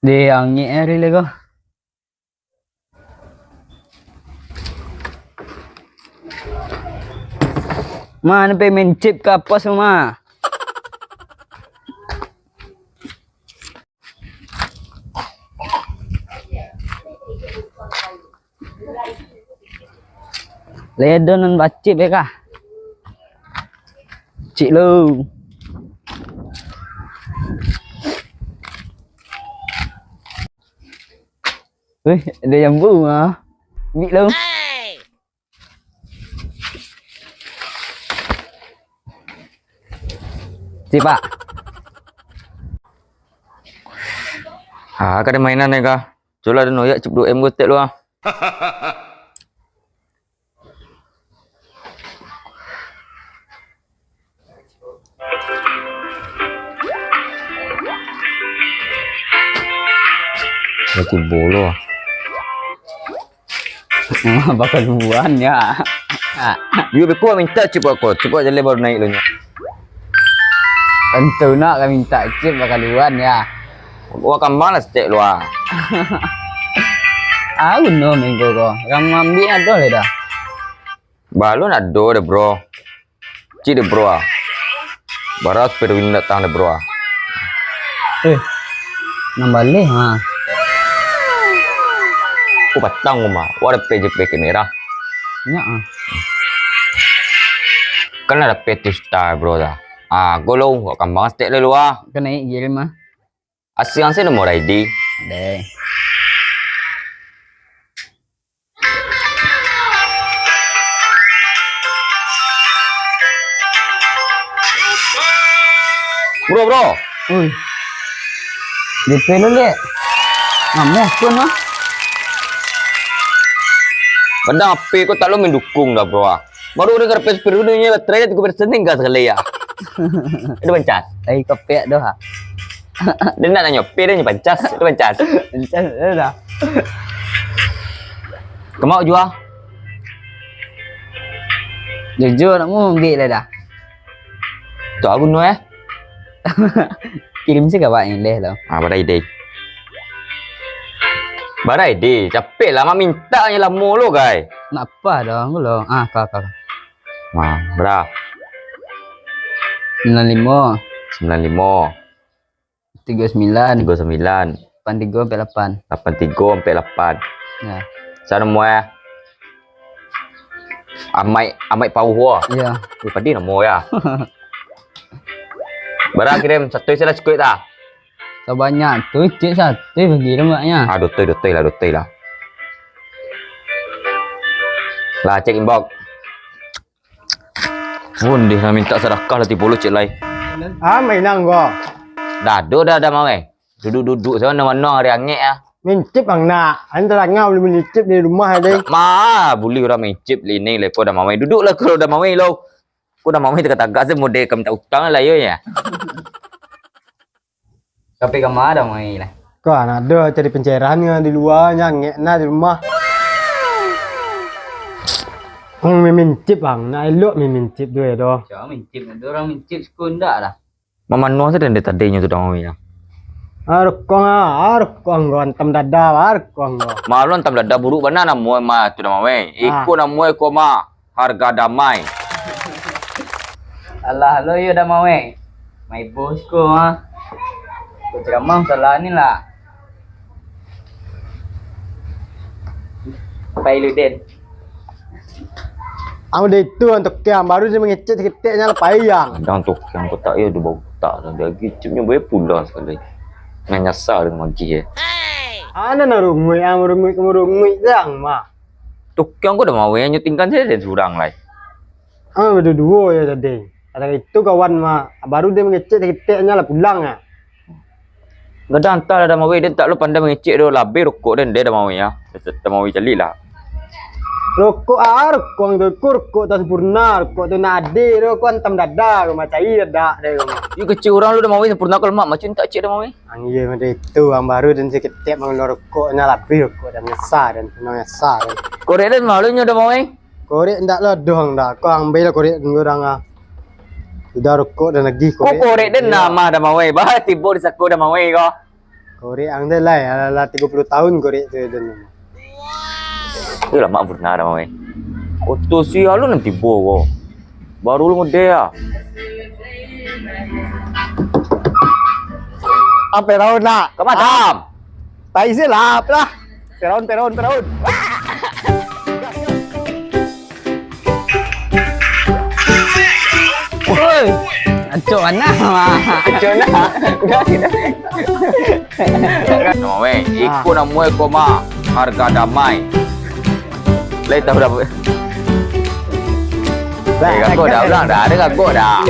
Đi ăn nhẹ đi lấy cơ. Mana payment chip ke apa semua? Ledon dan bacip ya kah? Cik lu. Wih, ada jambu ah. Bik lu. Cik Pak. Cái mainan này cơ. Chỗ là nói vậy chụp đội em có tệ luôn. Là chụp bố luôn. Bakal buan ya. Dia berkuah minta chụp aja lebar naik lu nya. Tentu nak kami minta chip bakal buan ya. Gua kan malas tệ luôn. Aku no minggu ko. Kamu ambil ada le dah. Balon ada deh bro. Cik deh bro. Barat perwin datang deh bro. Nambah le ha. Aku patang mah. Ada PJP kamera. Ya. Kan ada PT Star bro dah. Golong gua kan banget tệ lu ah. Kena kirim mah. Asian sih nomor ID. Deh. Bro. DP lu le. Ngamuh pun mah. Padahal HP ko tak lo mendukung dah bro. Baru dengar PS periodenya baterai 3% enggak sekali ya. Itu pancas. Ai kopek doh ha. Dia nak nanya P dia pancas, itu pancas. Pancas dah. Kemau jual? Jujur nak mau ambil le dah. Tu aku nu Kirim sih kawan yang leh lah. Barai deh. Barai deh, capek lah minta nya lah mulu guys. Nak apa dah aku lo. Kau. Berapa? 95 95 39 39 83 48. 83 48. Ya. Sana mua. Amai pau hua. Ya. Padi nak mua ya. Berapa kirim satu salah cukup tak? Sebanyak tu cik satu bagi lemaknya. Dotoi lah. Lah cek inbox. Pun dia nak minta sedekah lah 30 cek lai. Mày năng gò. Dah mau Duduk sana mana hari angin ah. Mình chip bằng nạ, anh ta đánh nhau thì mình chip đi đúng mà đây. Boleh orang main chip ini lepo dah mau. Duduklah kalau dah mau lo. Kau dah mau tegak-tegak saya model kamu tak utang lah ya. Tapi kamu ada mai lah. Kan ada cari pencairannya di luarnya, ngekna di rumah. Mình chip bằng nạ lựa mình chip đuôi đó. Coba mencip, orang mencip sekun dah lah. Mama nuah saya dan tadinya tu dah mau ya. Arkong gon tam dada arkong go. Malon tam dah buruk benar nak muai mah tu dah mau. Ikut nak muai koma harga damai. Allah lo yo dah mau mai bosku ah. Kau ceramah salah ni lah. Pai lu den. Aku dah itu untuk kiam baru dia mengecek keteknya lah payang. Kadang tu yang kau tak ya dia bau tak dah lagi chipnya boleh pulang sekali. Ngan nyasar dengan magi Ana na rungui kamu jang mah. Tukang kau dah mau yang nyutingkan saya dan surang lai. Berdua ya tadi. Ada itu kawan mah baru dia mengecek keteknya lah pulang ah. Kadang tak ada mau dia tak lu pandai mengecek dia labih rokok dan dia dah mau ya. Dah mau cari lah. Rokok rokok tak sempurna, rokok tu nadi, rokok antam dada, rumah cair dada deh rumah. You kecil orang lu dah mau sempurna kalau mak macam tak cik dah mau. Iya macam itu, yang baru dan sikit tiap mengeluarkan rokoknya lebih rokok dan nyesar dan nyesar. Korek dan malunya dah mau. Korek ndak lah doang dah, kau ambil korek orang ah. Sudah rokok dan lagi korek. Kau korek dan nama dah mau. Bah tiba di saku dah mau kau. Korek ang dia lah 30 tahun korek tu dan. Itu lah mak benar dah mai. Oto si alu nanti bogo. Baru lu ngede ya. Apa raun nak? Kemacam. Tai silap lah. Peraun. Oi, acok mana mah? Cona. Nama weh, ikut nama koma harga damai. Lai tahu dah. Gak dah ulang dah, ada gak dah.